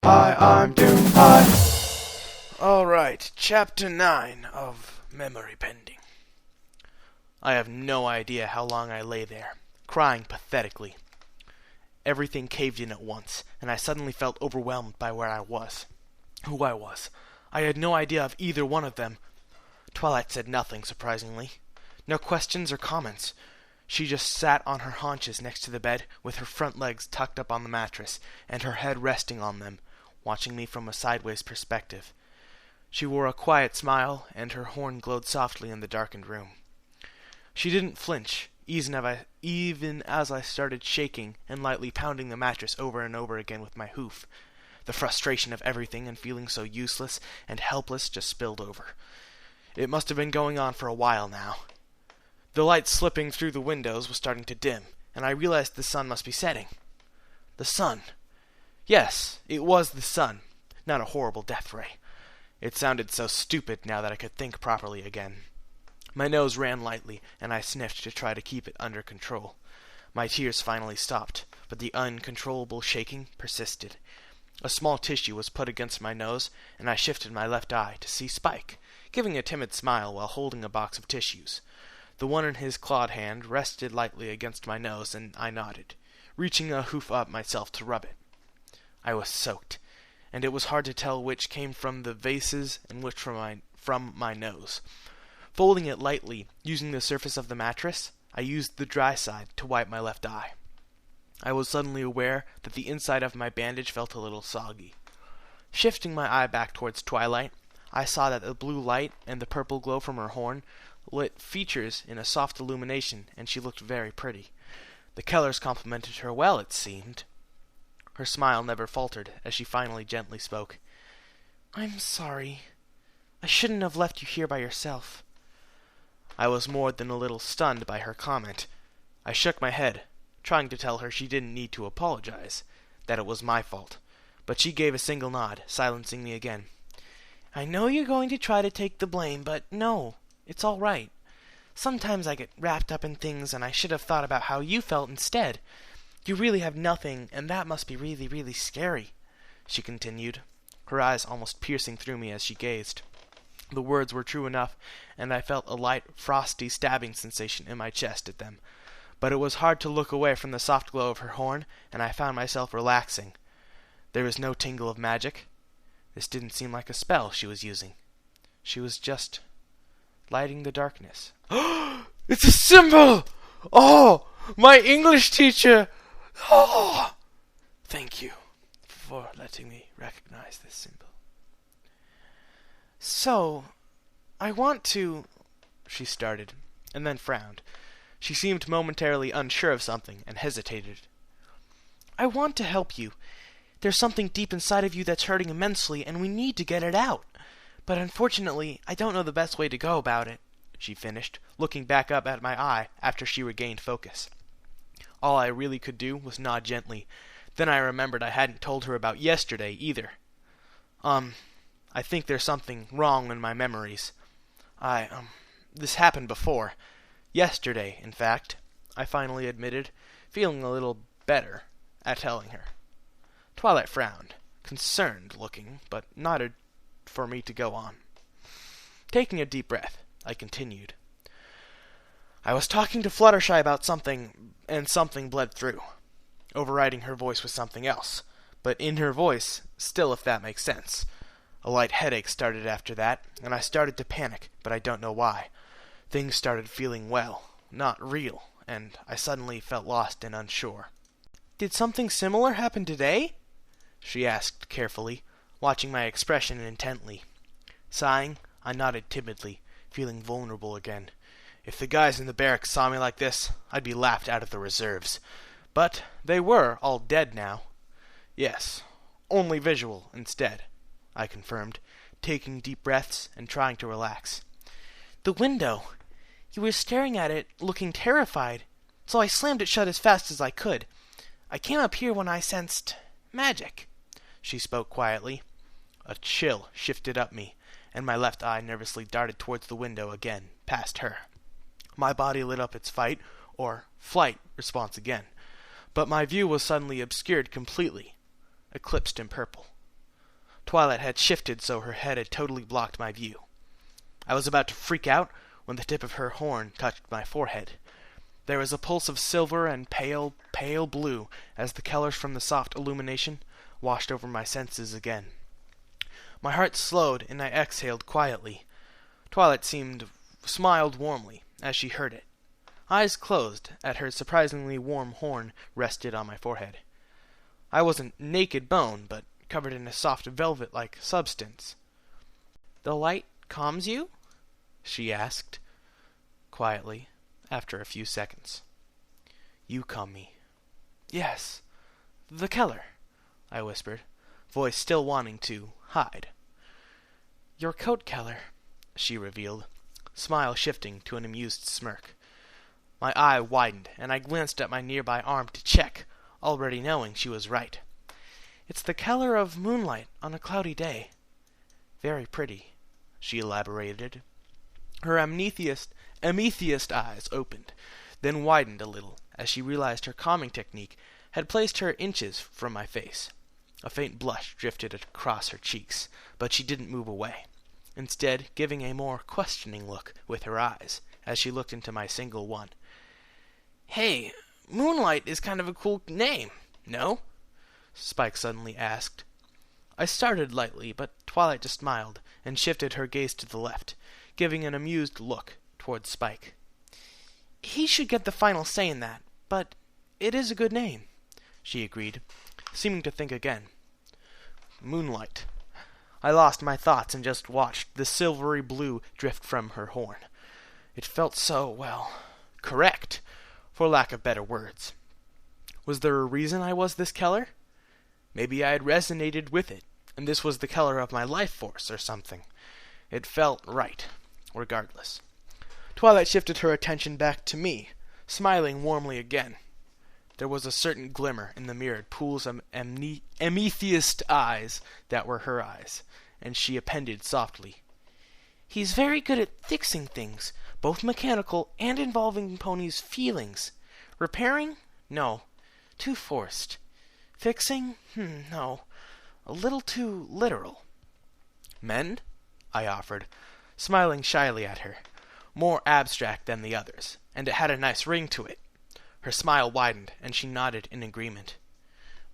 Hi, I'm Doom. Hi. Alright, Chapter 9 of Memory Pending. I have no idea how long I lay there, crying pathetically. Everything caved in at once, and I suddenly felt overwhelmed by where I was. Who I was. I had no idea of either one of them. Twilight said nothing, surprisingly. No questions or comments. She just sat on her haunches next to the bed, with her front legs tucked up on the mattress, and her head resting on them, watching me from a sideways perspective. She wore a quiet smile, and her horn glowed softly in the darkened room. She didn't flinch, even as I started shaking and lightly pounding the mattress over and over again with my hoof. The frustration of everything and feeling so useless and helpless just spilled over. It must have been going on for a while now. The light slipping through the windows was starting to dim, and I realized the sun must be setting. The sun. Yes, it was the sun, not a horrible death ray. It sounded so stupid now that I could think properly again. My nose ran lightly, and I sniffed to try to keep it under control. My tears finally stopped, but the uncontrollable shaking persisted. A small tissue was put against my nose, and I shifted my left eye to see Spike, giving a timid smile while holding a box of tissues. The one in his clawed hand rested lightly against my nose, and I nodded, reaching a hoof up myself to rub it. I was soaked, and it was hard to tell which came from the vases and which from my nose. Folding it lightly, using the surface of the mattress, I used the dry side to wipe my left eye. I was suddenly aware that the inside of my bandage felt a little soggy. Shifting my eye back towards Twilight, I saw that the blue light and the purple glow from her horn lit features in a soft illumination, and she looked very pretty. The Kellers complimented her well, it seemed. Her smile never faltered as she finally gently spoke. "I'm sorry. I shouldn't have left you here by yourself." I was more than a little stunned by her comment. I shook my head, trying to tell her she didn't need to apologize, that it was my fault, but she gave a single nod, silencing me again. "I know you're going to try to take the blame, but no, it's all right. Sometimes I get wrapped up in things, and I should have thought about how you felt instead. You really have nothing, and that must be really, really scary," she continued, her eyes almost piercing through me as she gazed. The words were true enough, and I felt a light, frosty stabbing sensation in my chest at them. But it was hard to look away from the soft glow of her horn, and I found myself relaxing. There was no tingle of magic. This didn't seem like a spell she was using. She was just lighting the darkness. "It's a symbol! Oh, my English teacher! Oh, thank you for letting me recognize this symbol." "So, I want to—" she started, and then frowned. She seemed momentarily unsure of something, and hesitated. "I want to help you. There's something deep inside of you that's hurting immensely, and we need to get it out. But unfortunately, I don't know the best way to go about it," she finished, looking back up at my eye after she regained focus. All I really could do was nod gently. Then I remembered I hadn't told her about yesterday, either. I think there's something wrong in my memories. This happened before. Yesterday, in fact," I finally admitted, feeling a little better at telling her. Twilight frowned, concerned looking, but nodded for me to go on. Taking a deep breath, I continued. "I was talking to Fluttershy about something, and something bled through, overriding her voice with something else, but in her voice still, if that makes sense. A light headache started after that, and I started to panic, but I don't know why. Things started feeling, well, not real, and I suddenly felt lost and unsure." "Did something similar happen today?" she asked carefully, watching my expression intently. Sighing, I nodded timidly, feeling vulnerable again. If the guys in the barracks saw me like this, I'd be laughed out of the reserves. But they were all dead now. "Yes, only visual instead," I confirmed, taking deep breaths and trying to relax. "The window. You were staring at it, looking terrified, so I slammed it shut as fast as I could. I came up here when I sensed magic." She spoke quietly. A chill shifted up me, and my left eye nervously darted towards the window again, past her. My body lit up its fight, or flight, response again, but my view was suddenly obscured completely, eclipsed in purple. Twilight had shifted so her head had totally blocked my view. I was about to freak out when the tip of her horn touched my forehead. There was a pulse of silver and pale, pale blue as the colors from the soft illumination washed over my senses again. My heart slowed and I exhaled quietly. Twilight smiled warmly as she heard it. Eyes closed at her surprisingly warm horn rested on my forehead. I wasn't naked bone, but covered in a soft velvet-like substance. "The light calms you?" she asked, quietly, after a few seconds. "You calm me." "Yes, the Keller," I whispered, voice still wanting to hide. "Your coat, Keller," she revealed, smile shifting to an amused smirk. My eye widened, and I glanced at my nearby arm to check, already knowing she was right. "It's the color of moonlight on a cloudy day. Very pretty," she elaborated. Her amethyst eyes opened, then widened a little as she realized her calming technique had placed her inches from my face. A faint blush drifted across her cheeks, but she didn't move away, instead giving a more questioning look with her eyes as she looked into my single one. "Hey, Moonlight is kind of a cool name, no?" Spike suddenly asked. I started lightly, but Twilight just smiled and shifted her gaze to the left, giving an amused look towards Spike. "He should get the final say in that, but it is a good name," she agreed, seeming to think again. Moonlight. I lost my thoughts and just watched the silvery blue drift from her horn. It felt so, well, correct, for lack of better words. Was there a reason I was this Keller? Maybe I had resonated with it, and this was the color of my life force or something. It felt right, regardless. Twilight shifted her attention back to me, smiling warmly again. There was a certain glimmer in the mirrored pools of amethyst eyes that were her eyes, and she appended softly. "He's very good at fixing things, both mechanical and involving Pony's feelings. Repairing? No. Too forced. Fixing? No. A little too literal." "Mend?" I offered, smiling shyly at her. More abstract than the others, and it had a nice ring to it. Her smile widened, and she nodded in agreement.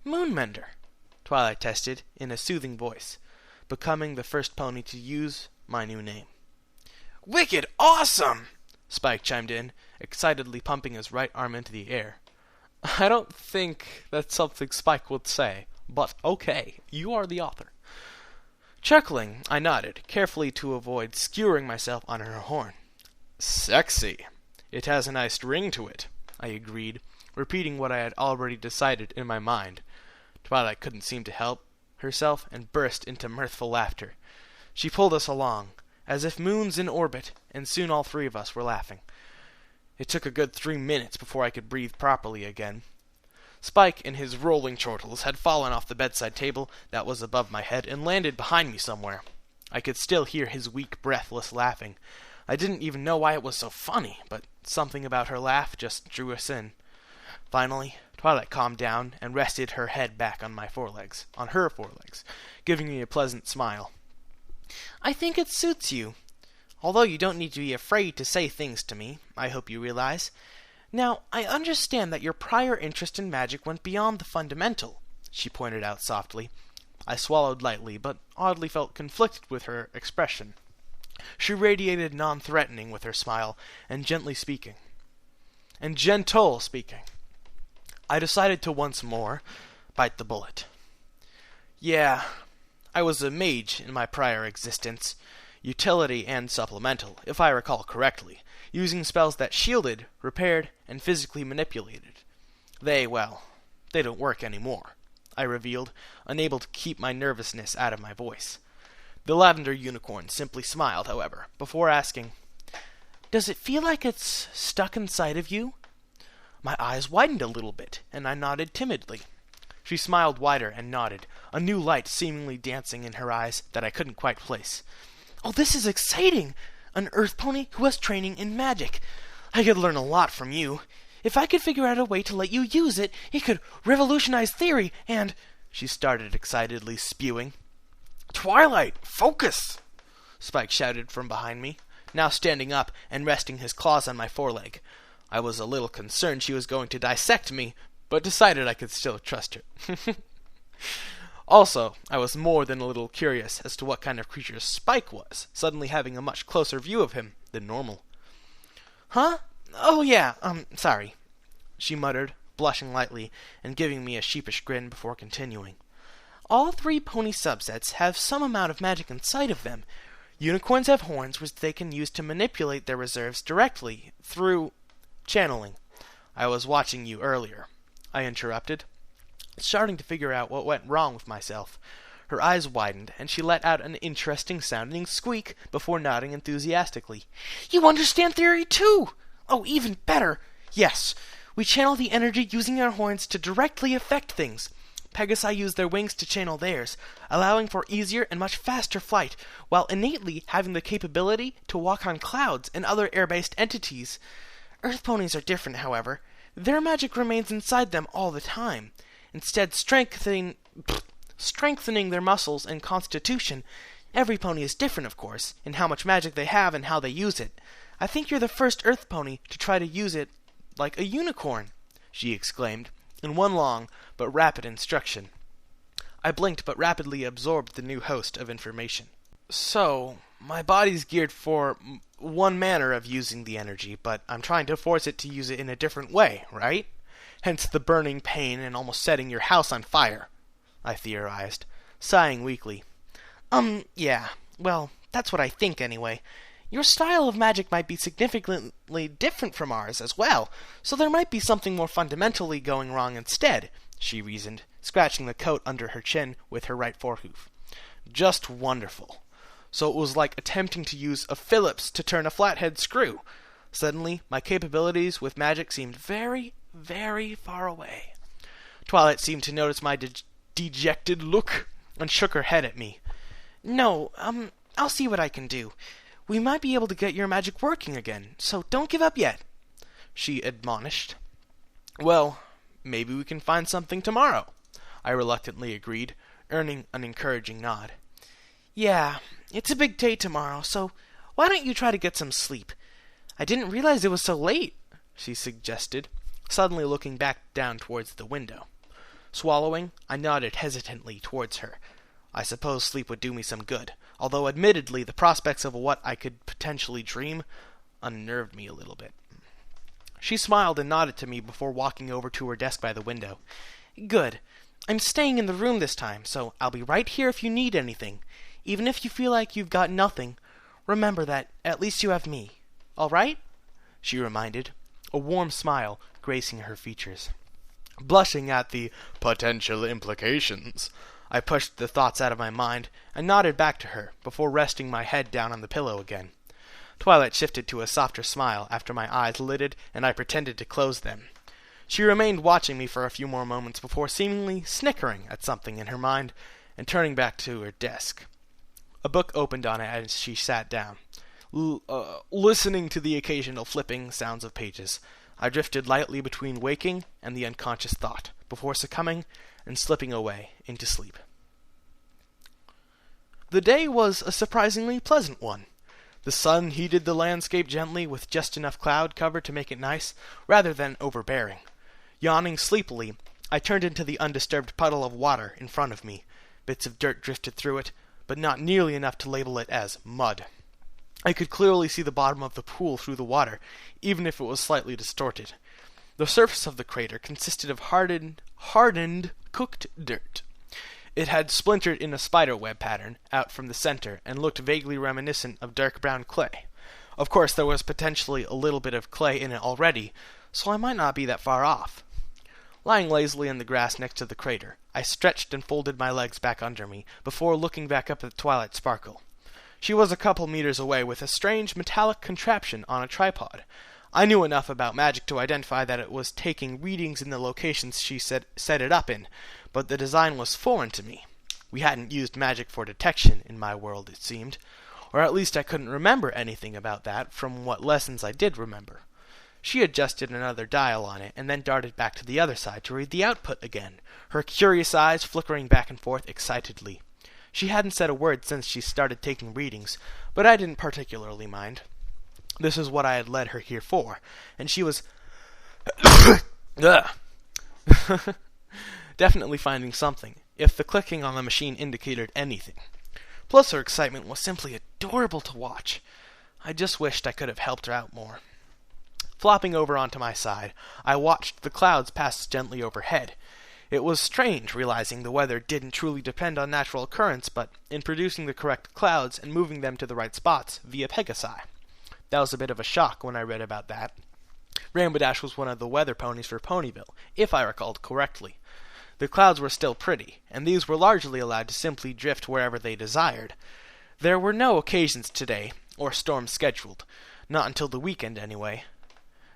"Moonmender," Twilight tested in a soothing voice, becoming the first pony to use my new name. "Wicked awesome!" Spike chimed in, excitedly pumping his right arm into the air. I don't think that's something Spike would say, but okay, you are the author. Chuckling, I nodded, carefully to avoid skewering myself on her horn. "Sexy. It has a nice ring to it," I agreed, repeating what I had already decided in my mind. Twilight couldn't seem to help herself and burst into mirthful laughter. She pulled us along, as if moons in orbit, and soon all three of us were laughing. It took a good 3 minutes before I could breathe properly again. Spike and his rolling chortles had fallen off the bedside table that was above my head and landed behind me somewhere. I could still hear his weak, breathless laughing. I didn't even know why it was so funny, but something about her laugh just drew us in. Finally, Twilight calmed down and rested her head back on her forelegs, giving me a pleasant smile. "I think it suits you. Although you don't need to be afraid to say things to me, I hope you realize. Now, I understand that your prior interest in magic went beyond the fundamental," she pointed out softly. I swallowed lightly, but oddly felt conflicted with her expression. She radiated non-threatening with her smile, and gentle speaking. I decided to once more bite the bullet. "Yeah, I was a mage in my prior existence. Utility and supplemental, if I recall correctly, using spells that shielded, repaired, and physically manipulated. They don't work anymore," I revealed, unable to keep my nervousness out of my voice. The lavender unicorn simply smiled, however, before asking, "Does it feel like it's stuck inside of you?" My eyes widened a little bit, and I nodded timidly. She smiled wider and nodded, a new light seemingly dancing in her eyes that I couldn't quite place. "Oh, this is exciting! An earth pony who has training in magic. I could learn a lot from you. If I could figure out a way to let you use it, it could revolutionize theory and—" She started excitedly spewing. Twilight, focus! Spike shouted from behind me, now standing up and resting his claws on my foreleg. I was a little concerned she was going to dissect me, but decided I could still trust her. Also, I was more than a little curious as to what kind of creature Spike was, suddenly having a much closer view of him than normal. Huh? Oh yeah, sorry, she muttered, blushing lightly and giving me a sheepish grin before continuing. All 3 pony subsets have some amount of magic inside of them. Unicorns have horns which they can use to manipulate their reserves directly through channeling. I was watching you earlier, I interrupted, starting to figure out what went wrong with myself. Her eyes widened, and she let out an interesting-sounding squeak before nodding enthusiastically. You understand theory, too! Oh, even better! Yes, we channel the energy using our horns to directly affect things. Pegasi use their wings to channel theirs, allowing for easier and much faster flight, while innately having the capability to walk on clouds and other air-based entities. Earth ponies are different, however. Their magic remains inside them all the time, instead strengthening their muscles and constitution. Every pony is different, of course, in how much magic they have and how they use it. I think you're the first Earth pony to try to use it like a unicorn, she exclaimed, in one long but rapid instruction. I blinked but rapidly absorbed the new host of information. So, my body's geared for one manner of using the energy, but I'm trying to force it to use it in a different way, right? Hence the burning pain and almost setting your house on fire, I theorized, sighing weakly. Yeah, well, that's what I think anyway. Your style of magic might be significantly different from ours as well, so there might be something more fundamentally going wrong instead, she reasoned, scratching the coat under her chin with her right forehoof. Just wonderful. So it was like attempting to use a Phillips to turn a flathead screw. Suddenly, my capabilities with magic seemed very, very far away. Twilight seemed to notice my dejected look and shook her head at me. No, I'll see what I can do. We might be able to get your magic working again, so don't give up yet, she admonished. Well, maybe we can find something tomorrow, I reluctantly agreed, earning an encouraging nod. Yeah, it's a big day tomorrow, so why don't you try to get some sleep? I didn't realize it was so late, she suggested, suddenly looking back down towards the window. Swallowing, I nodded hesitantly towards her. I suppose sleep would do me some good, although admittedly the prospects of what I could potentially dream unnerved me a little bit. She smiled and nodded to me before walking over to her desk by the window. Good. I'm staying in the room this time, so I'll be right here if you need anything. Even if you feel like you've got nothing, remember that at least you have me. All right? She reminded, a warm smile gracing her features. Blushing at the potential implications, I pushed the thoughts out of my mind and nodded back to her before resting my head down on the pillow again. Twilight shifted to a softer smile after my eyes lidded and I pretended to close them. She remained watching me for a few more moments before seemingly snickering at something in her mind and turning back to her desk. A book opened on it as she sat down. Listening to the occasional flipping sounds of pages, I drifted lightly between waking and the unconscious thought, before succumbing and slipping away into sleep. The day was a surprisingly pleasant one. The sun heated the landscape gently with just enough cloud cover to make it nice, rather than overbearing. Yawning sleepily, I turned into the undisturbed puddle of water in front of me. Bits of dirt drifted through it, but not nearly enough to label it as mud. I could clearly see the bottom of the pool through the water, even if it was slightly distorted. The surface of the crater consisted of hardened, cooked dirt. It had splintered in a spiderweb pattern out from the center and looked vaguely reminiscent of dark brown clay. Of course, there was potentially a little bit of clay in it already, so I might not be that far off. Lying lazily in the grass next to the crater, I stretched and folded my legs back under me before looking back up at the twilight sparkle. She was a couple meters away with a strange metallic contraption on a tripod. I knew enough about magic to identify that it was taking readings in the locations she set it up in, but the design was foreign to me. We hadn't used magic for detection in my world, it seemed, or at least I couldn't remember anything about that from what lessons I did remember. She adjusted another dial on it and then darted back to the other side to read the output again, her curious eyes flickering back and forth excitedly. She hadn't said a word since she started taking readings, but I didn't particularly mind. This is what I had led her here for, and she was definitely finding something, if the clicking on the machine indicated anything. Plus her excitement was simply adorable to watch. I just wished I could have helped her out more. Flopping over onto my side, I watched the clouds pass gently overhead. It was strange realizing the weather didn't truly depend on natural occurrence, but in producing the correct clouds and moving them to the right spots via Pegasi. That was a bit of a shock when I read about that. Rainbow Dash was one of the weather ponies for Ponyville, if I recalled correctly. The clouds were still pretty, and these were largely allowed to simply drift wherever they desired. There were no occasions today, or storms scheduled. Not until the weekend, anyway.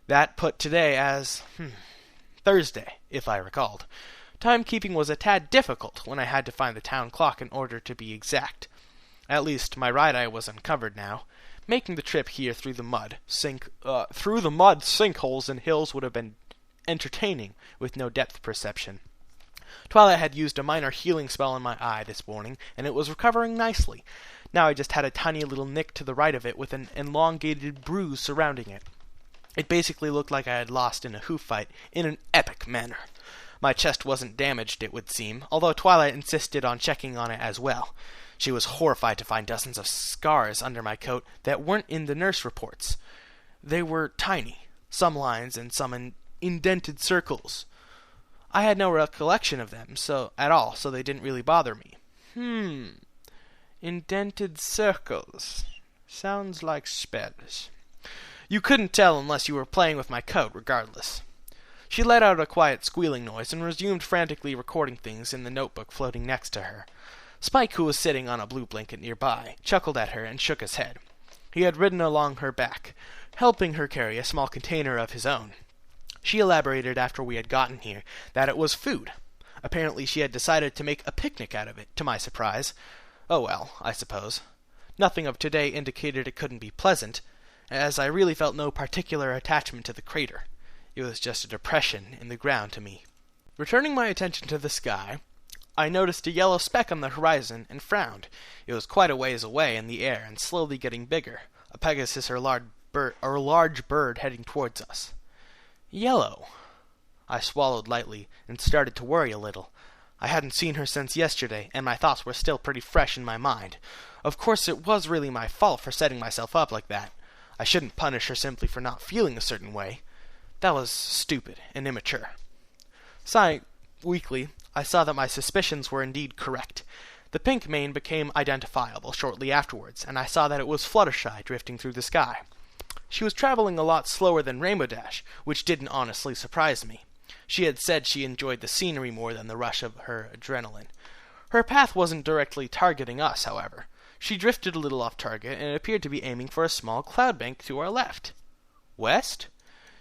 That put today as, Thursday, if I recalled. Timekeeping was a tad difficult when I had to find the town clock in order to be exact. At least, my right eye was uncovered now. Making the trip here through the mud, sinkholes and hills would have been entertaining with no depth perception. Twilight had used a minor healing spell on my eye this morning, and it was recovering nicely. Now I just had a tiny little nick to the right of it with an elongated bruise surrounding it. It basically looked like I had lost in a hoof fight in an epic manner. My chest wasn't damaged, it would seem, although Twilight insisted on checking on it as well. She was horrified to find dozens of scars under my coat that weren't in the nurse reports. They were tiny, some lines and some indented circles. I had no recollection of them at all, so they didn't really bother me. Indented circles. Sounds like spells. You couldn't tell unless you were playing with my coat, regardless. She let out a quiet squealing noise and resumed frantically recording things in the notebook floating next to her. Spike, who was sitting on a blue blanket nearby, chuckled at her and shook his head. He had ridden along her back, helping her carry a small container of his own. She elaborated after we had gotten here that it was food. Apparently she had decided to make a picnic out of it, to my surprise. Oh well, I suppose. Nothing of today indicated it couldn't be pleasant, as I really felt no particular attachment to the crater. It was just a depression in the ground to me. Returning my attention to the sky, I noticed a yellow speck on the horizon and frowned. It was quite a ways away in the air and slowly getting bigger. A Pegasus or large bird heading towards us. Yellow. I swallowed lightly and started to worry a little. I hadn't seen her since yesterday, and my thoughts were still pretty fresh in my mind. Of course, it was really my fault for setting myself up like that. I shouldn't punish her simply for not feeling a certain way. That was stupid and immature. Sighing weakly, I saw that my suspicions were indeed correct. The pink mane became identifiable shortly afterwards, and I saw that it was Fluttershy drifting through the sky. She was traveling a lot slower than Rainbow Dash, which didn't honestly surprise me. She had said she enjoyed the scenery more than the rush of her adrenaline. Her path wasn't directly targeting us, however. She drifted a little off target and appeared to be aiming for a small cloud bank to our left. West?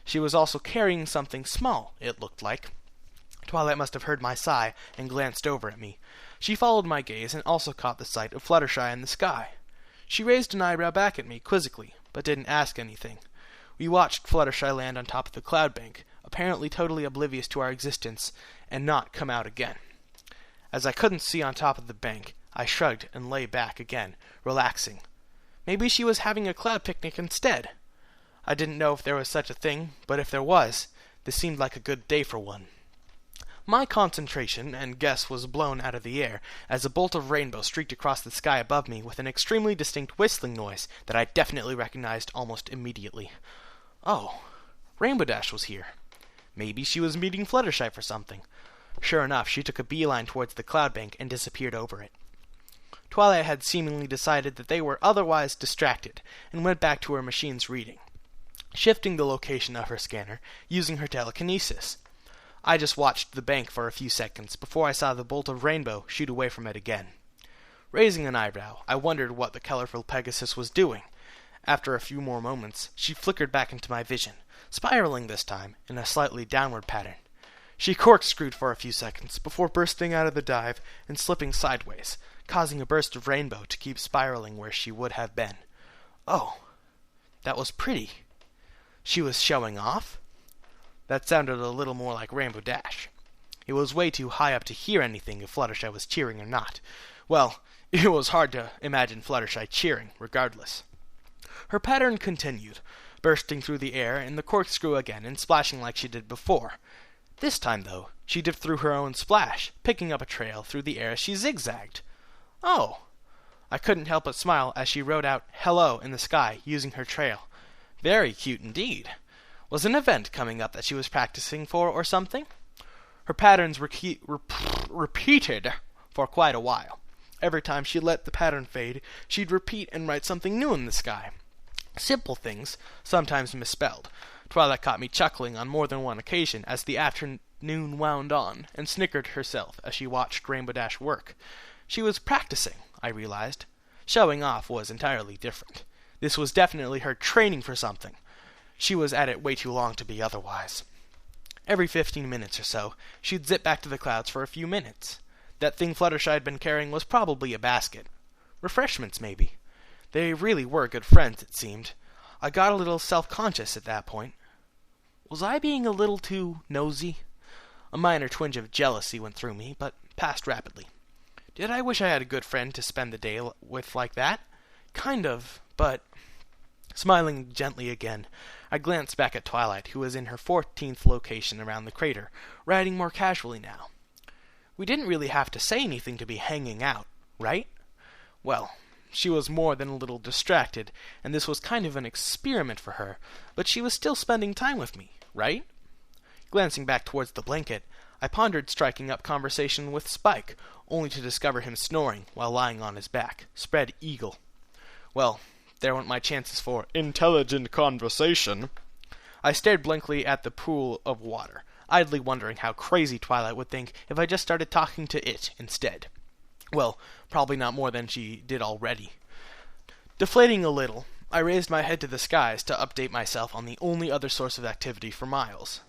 She was also carrying something small, it looked like. Twilight must have heard my sigh and glanced over at me. She followed my gaze and also caught the sight of Fluttershy in the sky. She raised an eyebrow back at me quizzically, but didn't ask anything. We watched Fluttershy land on top of the cloud bank, apparently totally oblivious to our existence, and not come out again. As I couldn't see on top of the bank, I shrugged and lay back again, relaxing. Maybe she was having a cloud picnic instead. I didn't know if there was such a thing, but if there was, this seemed like a good day for one. My concentration and guess was blown out of the air as a bolt of rainbow streaked across the sky above me with an extremely distinct whistling noise that I definitely recognized almost immediately. Oh, Rainbow Dash was here. Maybe she was meeting Fluttershy for something. Sure enough, she took a beeline towards the cloud bank and disappeared over it. Twilight had seemingly decided that they were otherwise distracted and went back to her machine's reading, shifting the location of her scanner using her telekinesis. I just watched the bank for a few seconds before I saw the bolt of rainbow shoot away from it again. Raising an eyebrow, I wondered what the colorful Pegasus was doing. After a few more moments, she flickered back into my vision, spiraling this time in a slightly downward pattern. She corkscrewed for a few seconds before bursting out of the dive and slipping sideways, causing a burst of rainbow to keep spiraling where she would have been. Oh, that was pretty. She was showing off? That sounded a little more like Rainbow Dash. It was way too high up to hear anything if Fluttershy was cheering or not. Well, It was hard to imagine Fluttershy cheering, regardless. Her pattern continued, bursting through the air in the corkscrew again and splashing like she did before. This time, though, she dipped through her own splash, picking up a trail through the air as she zigzagged. Oh! I couldn't help but smile as she wrote out "hello" in the sky using her trail. Very cute indeed. Was an event coming up that she was practicing for or something? Her patterns were repeated for quite a while. Every time she let the pattern fade, she'd repeat and write something new in the sky. Simple things, sometimes misspelled. Twilight caught me chuckling on more than one occasion as the afternoon wound on, and snickered herself as she watched Rainbow Dash work. She was practicing, I realized. Showing off was entirely different. This was definitely her training for something. She was at it way too long to be otherwise. Every 15 minutes or so, she'd zip back to the clouds for a few minutes. That thing Fluttershy had been carrying was probably a basket. Refreshments, maybe. They really were good friends, it seemed. I got a little self-conscious at that point. Was I being a little too nosy? A minor twinge of jealousy went through me, but passed rapidly. Did I wish I had a good friend to spend the day with like that? Kind of, but... Smiling gently again, I glanced back at Twilight, who was in her 14th location around the crater, riding more casually now. We didn't really have to say anything to be hanging out, right? Well, she was more than a little distracted, and this was kind of an experiment for her, but she was still spending time with me, right? Glancing back towards the blanket, I pondered striking up conversation with Spike, only to discover him snoring while lying on his back, spread eagle. Well, there went my chances for intelligent conversation. I stared blankly at the pool of water, idly wondering how crazy Twilight would think if I just started talking to it instead. Well, probably not more than she did already. Deflating a little, I raised my head to the skies to update myself on the only other source of activity for miles.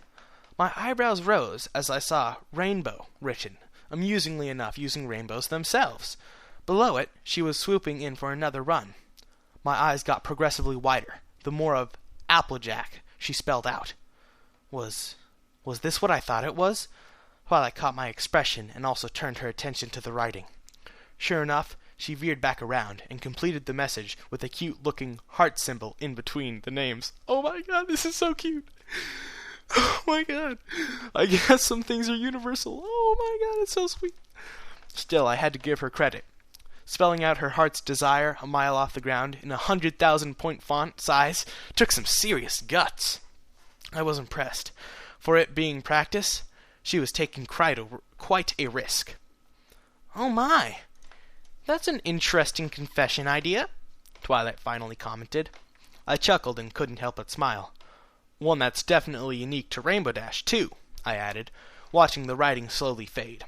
My eyebrows rose as I saw "rainbow" written, amusingly enough using rainbows themselves. Below it, she was swooping in for another run. My eyes got progressively wider, the more of "Applejack" she spelled out. Was this what I thought it was? Twilight caught my expression and also turned her attention to the writing. Sure enough, she veered back around and completed the message with a cute-looking heart symbol in between the names. Oh my god, this is so cute! Oh my god! I guess some things are universal. Oh my god, it's so sweet! Still, I had to give her credit. Spelling out her heart's desire a mile off the ground in 100,000-point font size took some serious guts. I was impressed. For it being practice, she was taking quite a risk. Oh my! That's an interesting confession idea, Twilight finally commented. I chuckled and couldn't help but smile. One that's definitely unique to Rainbow Dash, too, I added, watching the writing slowly fade.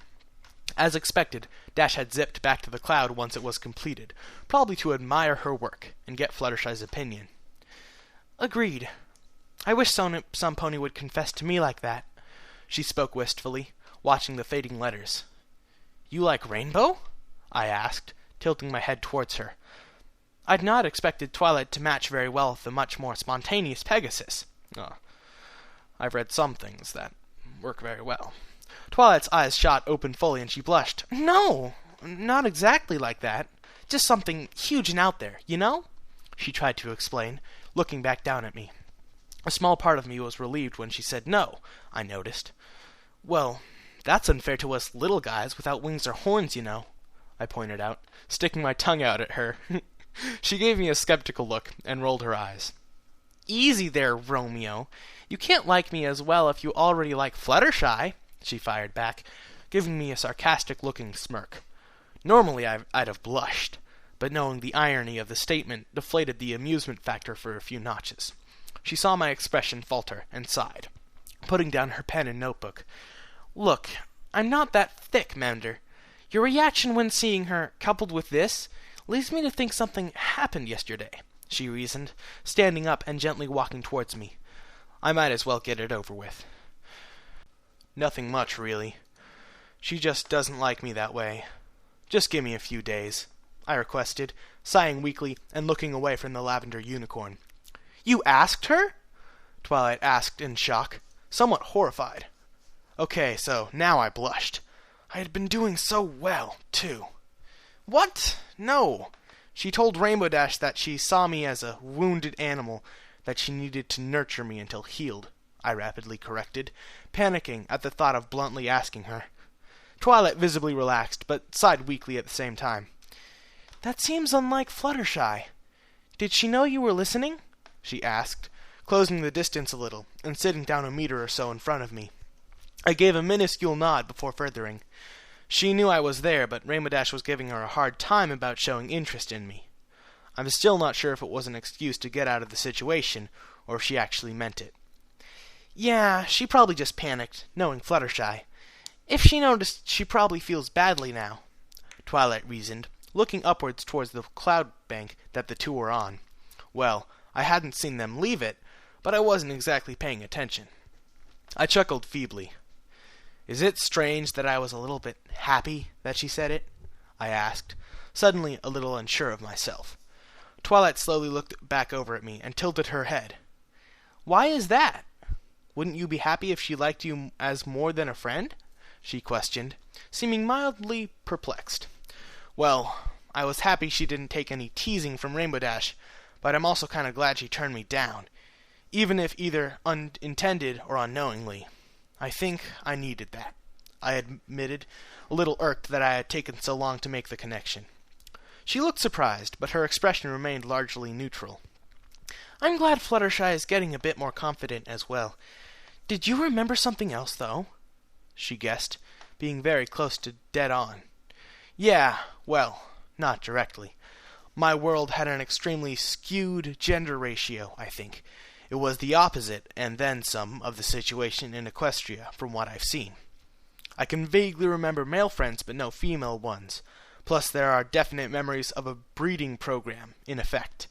As expected, Dash had zipped back to the cloud once it was completed, probably to admire her work and get Fluttershy's opinion. Agreed. I wish some pony would confess to me like that. She spoke wistfully, watching the fading letters. You like Rainbow? I asked, tilting my head towards her. I'd not expected Twilight to match very well with the much more spontaneous Pegasus. I've read some things that work very well. Twilight's eyes shot open fully and she blushed. No, not exactly like that. Just something huge and out there, you know? She tried to explain, looking back down at me. A small part of me was relieved when she said no, I noticed. Well, that's unfair to us little guys without wings or horns, you know, I pointed out, sticking my tongue out at her. She gave me a skeptical look and rolled her eyes. Easy there, Romeo. You can't like me as well if you already like Fluttershy, she fired back, giving me a sarcastic-looking smirk. Normally I'd have blushed, but knowing the irony of the statement deflated the amusement factor for a few notches. She saw my expression falter and sighed, putting down her pen and notebook. Look, I'm not that thick, Mender. Your reaction when seeing her, coupled with this, leads me to think something happened yesterday, she reasoned, standing up and gently walking towards me. I might as well get it over with. Nothing much, really. She just doesn't like me that way. Just give me a few days, I requested, sighing weakly and looking away from the lavender unicorn. You asked her? Twilight asked in shock, somewhat horrified. Okay, so now I blushed. I had been doing so well, too. What? No. She told Rainbow Dash that she saw me as a wounded animal, that she needed to nurture me until healed, I rapidly corrected, panicking at the thought of bluntly asking her. Twilight visibly relaxed, but sighed weakly at the same time. That seems unlike Fluttershy. Did she know you were listening? She asked, closing the distance a little, and sitting down a meter or so in front of me. I gave a minuscule nod before furthering. She knew I was there, but Rainbow Dash was giving her a hard time about showing interest in me. I'm still not sure if it was an excuse to get out of the situation, or if she actually meant it. Yeah, she probably just panicked, knowing Fluttershy. If she noticed, she probably feels badly now, Twilight reasoned, looking upwards towards the cloud bank that the two were on. Well, I hadn't seen them leave it, but I wasn't exactly paying attention. I chuckled feebly. Is it strange that I was a little bit happy that she said it? I asked, suddenly a little unsure of myself. Twilight slowly looked back over at me and tilted her head. Why is that? Wouldn't you be happy if she liked you as more than a friend? She questioned, seeming mildly perplexed. Well, I was happy she didn't take any teasing from Rainbow Dash, but I'm also kind of glad she turned me down, even if either unintended or unknowingly. I think I needed that, I admitted, a little irked that I had taken so long to make the connection. She looked surprised, but her expression remained largely neutral. I'm glad Fluttershy is getting a bit more confident as well. Did you remember something else, though? She guessed, being very close to dead on. Yeah, well, not directly. My world had an extremely skewed gender ratio, I think. It was the opposite, and then some, of the situation in Equestria, from what I've seen. I can vaguely remember male friends, but no female ones. Plus, there are definite memories of a breeding program, in effect.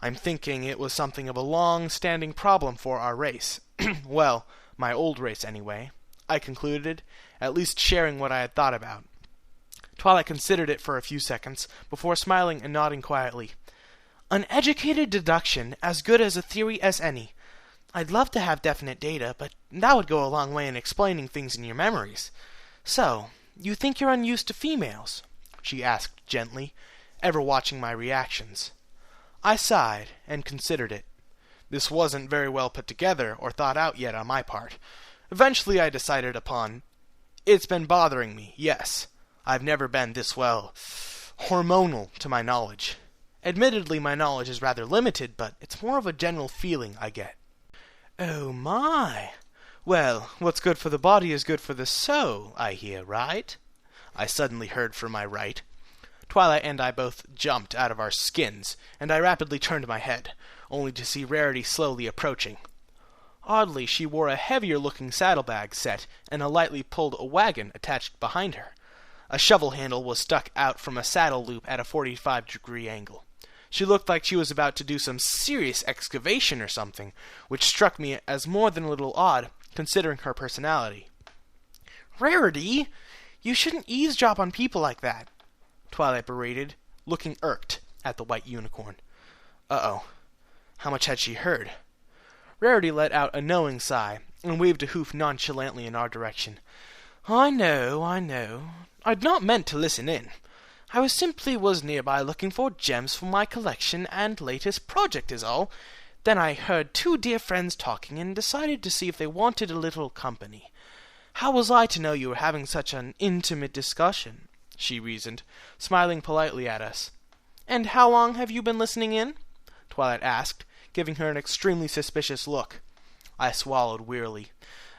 I'm thinking it was something of a long-standing problem for our race. Well, my old race, anyway, I concluded, at least sharing what I had thought about. Twilight considered it for a few seconds, before smiling and nodding quietly. An educated deduction, as good as a theory as any. I'd love to have definite data, but that would go a long way in explaining things in your memories. So, you think you're unused to females? She asked gently, ever watching my reactions. I sighed, and considered it. This wasn't very well put together or thought out yet on my part. Eventually I decided upon, it's been bothering me, yes. I've never been this, well, hormonal to my knowledge. Admittedly, my knowledge is rather limited, but it's more of a general feeling I get. Oh my! Well, what's good for the body is good for the soul, I hear, right? I suddenly heard from my right. Twilight and I both jumped out of our skins, and I rapidly turned my head, only to see Rarity slowly approaching. Oddly, she wore a heavier-looking saddlebag set and a lightly pulled wagon attached behind her. A shovel handle was stuck out from a saddle loop at a 45-degree angle. She looked like she was about to do some serious excavation or something, which struck me as more than a little odd, considering her personality. Rarity! You shouldn't eavesdrop on people like that, Twilight berated, looking irked at the white unicorn. Uh-oh. How much had she heard? Rarity let out a knowing sigh, and waved a hoof nonchalantly in our direction. I know. I'd not meant to listen in. I was nearby looking for gems for my collection and latest project is all. Then I heard two dear friends talking and decided to see if they wanted a little company. How was I to know you were having such an intimate discussion? She reasoned, smiling politely at us. And how long have you been listening in? Twilight asked, giving her an extremely suspicious look. I swallowed wearily.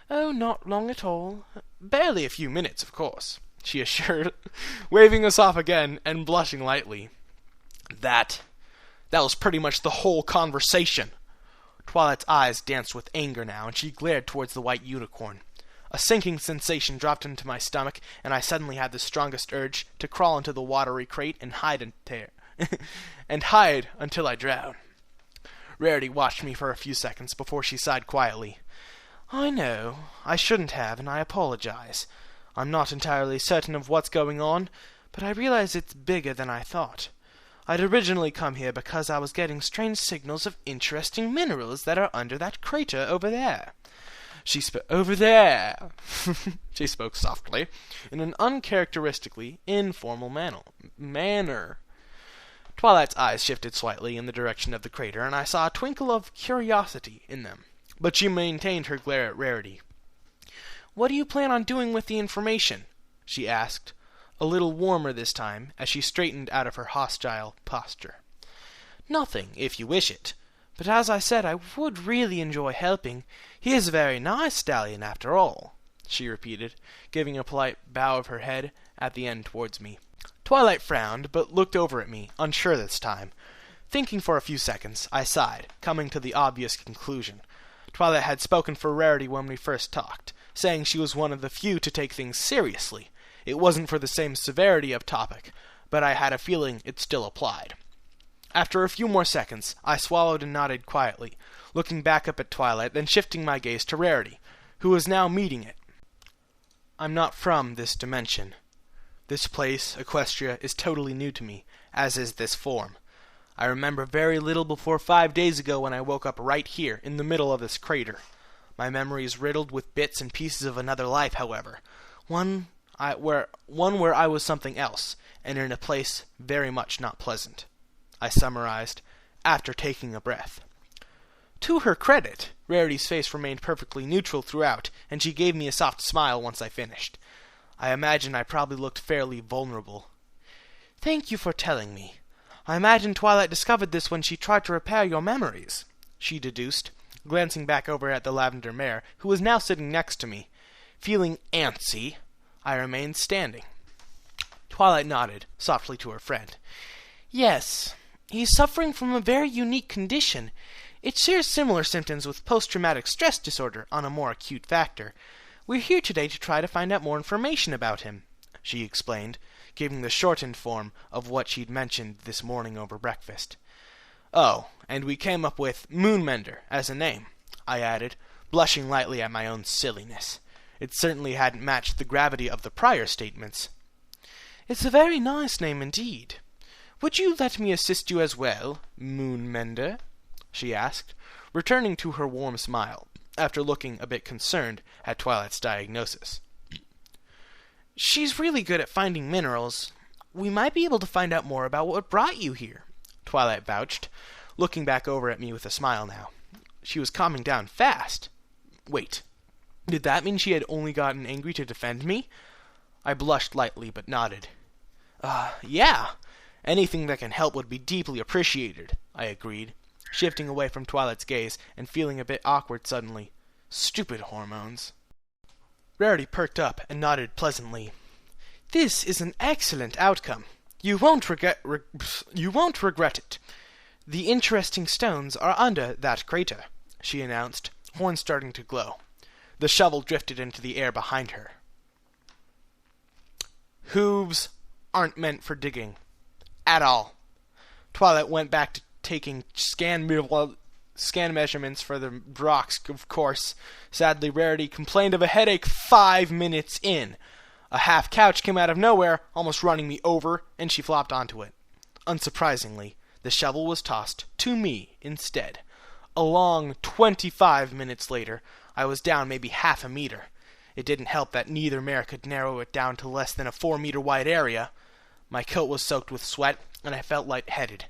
Oh, not long at all. Barely a few minutes, of course, she assured, waving us off again and blushing lightly. That was pretty much the whole conversation. Twilight's eyes danced with anger now, and she glared towards the white unicorn. A sinking sensation dropped into my stomach, and I suddenly had the strongest urge to crawl into the watery crate and hide until I drown. Rarity watched me for a few seconds before she sighed quietly. I know. I shouldn't have, and I apologize. I'm not entirely certain of what's going on, but I realize it's bigger than I thought. I'd originally come here because I was getting strange signals of interesting minerals that are under that crater over there. Over there! She spoke softly, in an uncharacteristically informal manner. Twilight's eyes shifted slightly in the direction of the crater, and I saw a twinkle of curiosity in them. But she maintained her glare at Rarity. "What do you plan on doing with the information?" she asked, a little warmer this time, as she straightened out of her hostile posture. "Nothing, if you wish it. But as I said, I would really enjoy helping. He is a very nice stallion, after all," she repeated, giving a polite bow of her head at the end towards me. Twilight frowned, but looked over at me, unsure this time. Thinking for a few seconds, I sighed, coming to the obvious conclusion. Twilight had spoken for Rarity when we first talked, saying she was one of the few to take things seriously. It wasn't for the same severity of topic, but I had a feeling it still applied. After a few more seconds, I swallowed and nodded quietly, looking back up at Twilight, then shifting my gaze to Rarity, who was now meeting it. "I'm not from this dimension. This place, Equestria, is totally new to me, as is this form. I remember very little before 5 days ago when I woke up right here, in the middle of this crater. My memory is riddled with bits and pieces of another life, however. One where I was something else, and in a place very much not pleasant," I summarized, after taking a breath. To her credit, Rarity's face remained perfectly neutral throughout, and she gave me a soft smile once I finished. I imagine I probably looked fairly vulnerable. "Thank you for telling me. I imagine Twilight discovered this when she tried to repair your memories," she deduced, glancing back over at the lavender mare, who was now sitting next to me. Feeling antsy, I remained standing. Twilight nodded softly to her friend. "Yes. He's suffering from a very unique condition. It shares similar symptoms with post-traumatic stress disorder on a more acute factor. We're here today to try to find out more information about him," she explained, giving the shortened form of what she'd mentioned this morning over breakfast. "Oh, and we came up with Moonmender as a name," I added, blushing lightly at my own silliness. It certainly hadn't matched the gravity of the prior statements. "It's a very nice name indeed. Would you let me assist you as well, Moonmender?" she asked, returning to her warm smile, after looking a bit concerned at Twilight's diagnosis. "She's really good at finding minerals. We might be able to find out more about what brought you here," Twilight vouched, looking back over at me with a smile now. She was calming down fast. Wait, did that mean she had only gotten angry to defend me? I blushed lightly, but nodded. Yeah. Anything that can help would be deeply appreciated," I agreed, shifting away from Twilight's gaze and feeling a bit awkward suddenly. Stupid hormones. Rarity perked up and nodded pleasantly. "This is an excellent outcome. You won't regret it. The interesting stones are under that crater," she announced, horns starting to glow. The shovel drifted into the air behind her. "Hooves aren't meant for digging. At all." Twilight went back to taking scan measurements for the rocks, of course. Sadly, Rarity complained of a headache 5 minutes in. A half couch came out of nowhere, almost running me over, and she flopped onto it. Unsurprisingly, the shovel was tossed to me instead. A long 25 minutes later, I was down maybe half a meter. It didn't help that neither mare could narrow it down to less than a 4-meter wide area. My coat was soaked with sweat, and I felt lightheaded.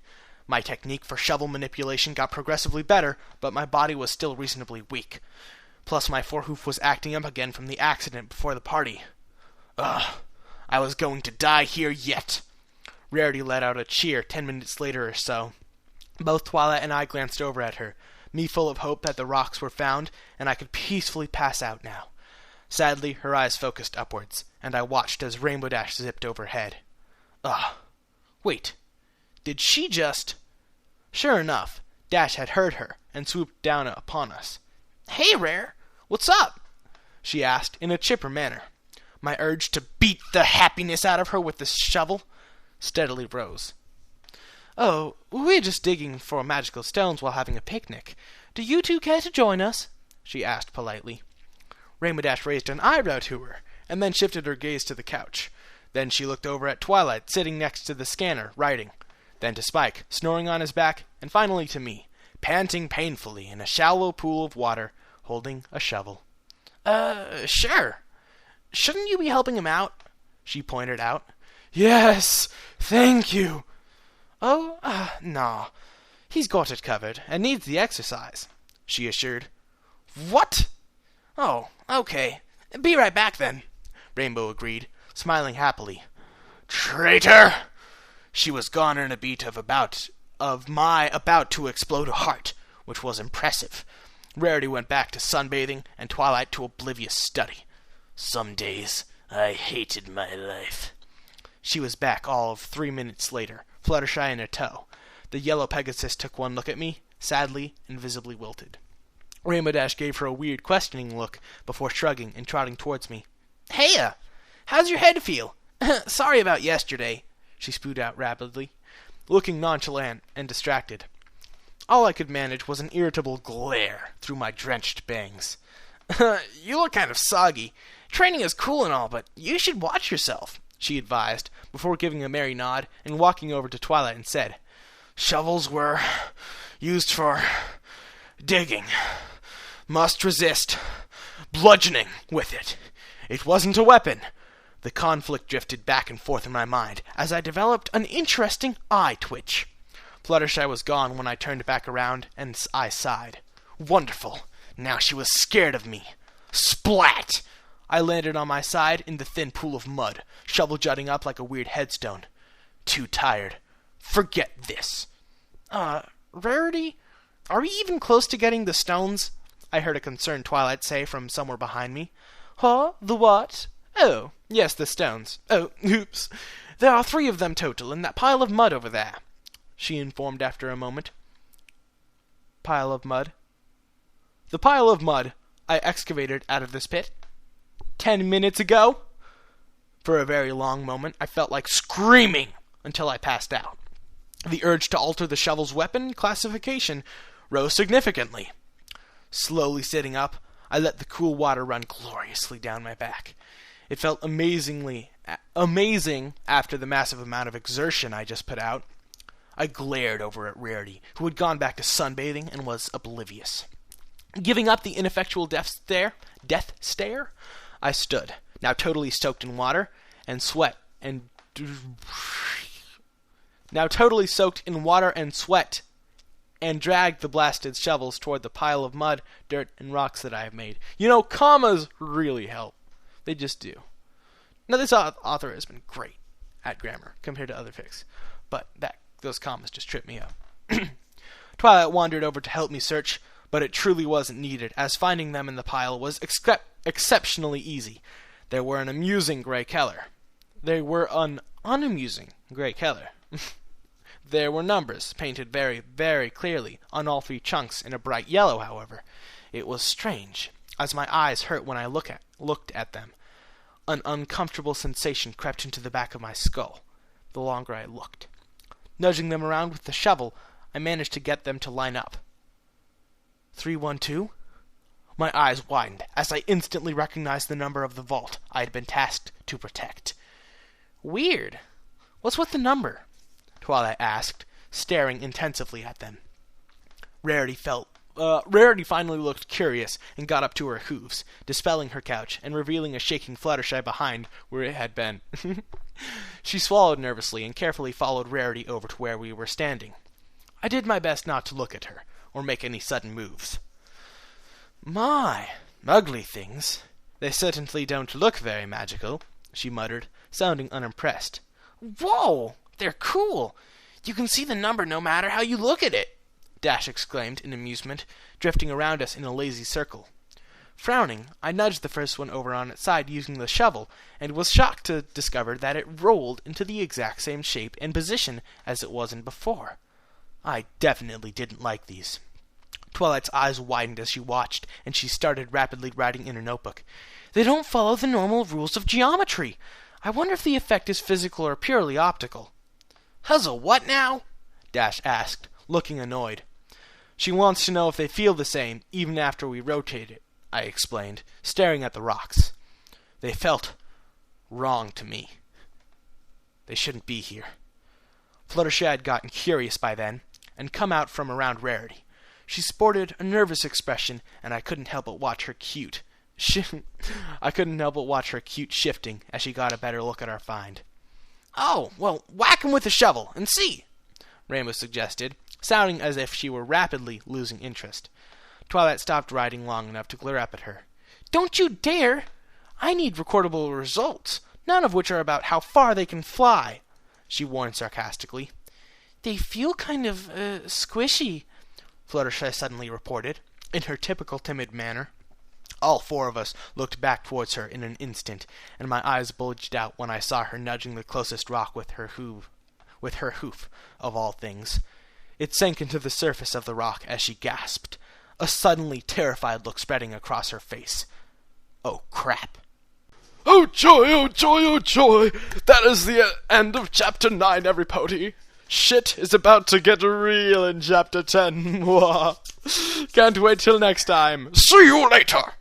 My technique for shovel manipulation got progressively better, but my body was still reasonably weak. Plus my forehoof was acting up again from the accident before the party. I was going to die here yet. Rarity let out a cheer 10 minutes later or so. Both Twilight and I glanced over at her, me full of hope that the rocks were found, and I could peacefully pass out now. Sadly, her eyes focused upwards, and I watched as Rainbow Dash zipped overhead. Wait. Did she just... Sure enough, Dash had heard her, and swooped down upon us. "Hey, Rare! What's up?" she asked, in a chipper manner. My urge to beat the happiness out of her with the shovel steadily rose. "Oh, we're just digging for magical stones while having a picnic. Do you two care to join us?" she asked politely. Rainbow Dash raised an eyebrow to her, and then shifted her gaze to the couch. Then she looked over at Twilight, sitting next to the scanner, writing. Then to Spike, snoring on his back, and finally to me, panting painfully in a shallow pool of water, holding a shovel. Sure. Shouldn't you be helping him out? She pointed out. Yes, thank you. Oh, no. He's got it covered and needs the exercise, she assured. What? Oh, okay. Be right back then, Rainbow agreed, smiling happily. Traitor! She was gone in a beat of my about to explode heart, which was impressive. Rarity went back to sunbathing and Twilight to oblivious study. Some days I hated my life. She was back all of 3 minutes later, Fluttershy in a tow. The yellow Pegasus took one look at me, sadly and visibly wilted. Rainbow Dash gave her a weird, questioning look before shrugging and trotting towards me. Heya! How's your head feel? Sorry about yesterday, she spewed out rapidly, looking nonchalant and distracted. All I could manage was an irritable glare through my drenched bangs. You look kind of soggy. Training is cool and all, but you should watch yourself, she advised, before giving a merry nod and walking over to Twilight and said, Shovels were used for digging. Must resist bludgeoning with it. It wasn't a weapon. The conflict drifted back and forth in my mind as I developed an interesting eye twitch. Fluttershy was gone when I turned back around, and I sighed. Wonderful. Now she was scared of me. Splat! I landed on my side in the thin pool of mud, shovel jutting up like a weird headstone. Too tired. Forget this. Rarity? Are we even close to getting the stones? I heard a concerned Twilight say from somewhere behind me. Huh? The what? Oh, yes, the stones. Oh, oops. There are 3 of them total in that pile of mud over there, she informed after a moment. Pile of mud? The pile of mud I excavated out of this pit 10 minutes ago? For a very long moment, I felt like screaming until I passed out. The urge to alter the shovel's weapon classification rose significantly. Slowly sitting up, I let the cool water run gloriously down my back. It felt amazing after the massive amount of exertion I just put out. I glared over at Rarity, who had gone back to sunbathing and was oblivious. Giving up the ineffectual death stare, I stood, now totally soaked in water and sweat, and dragged the blasted shovels toward the pile of mud, dirt, and rocks that I have made. You know, commas really help. They just do. Now, this author has been great at grammar compared to other fics, but those commas just trip me up. Twilight wandered over to help me search, but it truly wasn't needed, as finding them in the pile was exceptionally easy. They were an amusing Grey Keller. They were an unamusing Grey Keller. There were numbers, painted very, very clearly, on all 3 chunks in a bright yellow, however. It was strange, as my eyes hurt when I looked at them. An uncomfortable sensation crept into the back of my skull, the longer I looked. Nudging them around with the shovel, I managed to get them to line up. 312? My eyes widened as I instantly recognized the number of the vault I had been tasked to protect. Weird. What's with the number? Twilight asked, staring intensively at them. Rarity finally looked curious and got up to her hooves, dispelling her couch and revealing a shaking Fluttershy behind where it had been. She swallowed nervously and carefully followed Rarity over to where we were standing. I did my best not to look at her or make any sudden moves. My, ugly things. They certainly don't look very magical, she muttered, sounding unimpressed. Whoa! They're cool! You can see the number no matter how you look at it, Dash exclaimed in amusement, drifting around us in a lazy circle. Frowning, I nudged the first one over on its side using the shovel, and was shocked to discover that it rolled into the exact same shape and position as it was in before. I definitely didn't like these. Twilight's eyes widened as she watched, and she started rapidly writing in her notebook. They don't follow the normal rules of geometry. I wonder if the effect is physical or purely optical. Huzzle, what now? Dash asked, looking annoyed. She wants to know if they feel the same, even after we rotate it, I explained, staring at the rocks. They felt wrong to me. They shouldn't be here. Fluttershy had gotten curious by then, and come out from around Rarity. She sported a nervous expression, and I couldn't help but watch her cute I couldn't help but watch her cute shifting as she got a better look at our find. "Oh, well, whack him with a shovel, and see," Rainbow suggested, sounding as if she were rapidly losing interest. Twilight stopped riding long enough to glare up at her. "Don't you dare! I need recordable results, none of which are about how far they can fly," she warned sarcastically. "They feel kind of, squishy," Fluttershy suddenly reported, in her typical timid manner. All four of us looked back towards her in an instant, and my eyes bulged out when I saw her nudging the closest rock with her hoof, of all things. It sank into the surface of the rock as she gasped, a suddenly terrified look spreading across her face. Oh, crap. Oh joy, oh joy, oh joy! That is the end of Chapter 9, everybody. Shit is about to get real in Chapter 10. Can't wait till next time. See you later!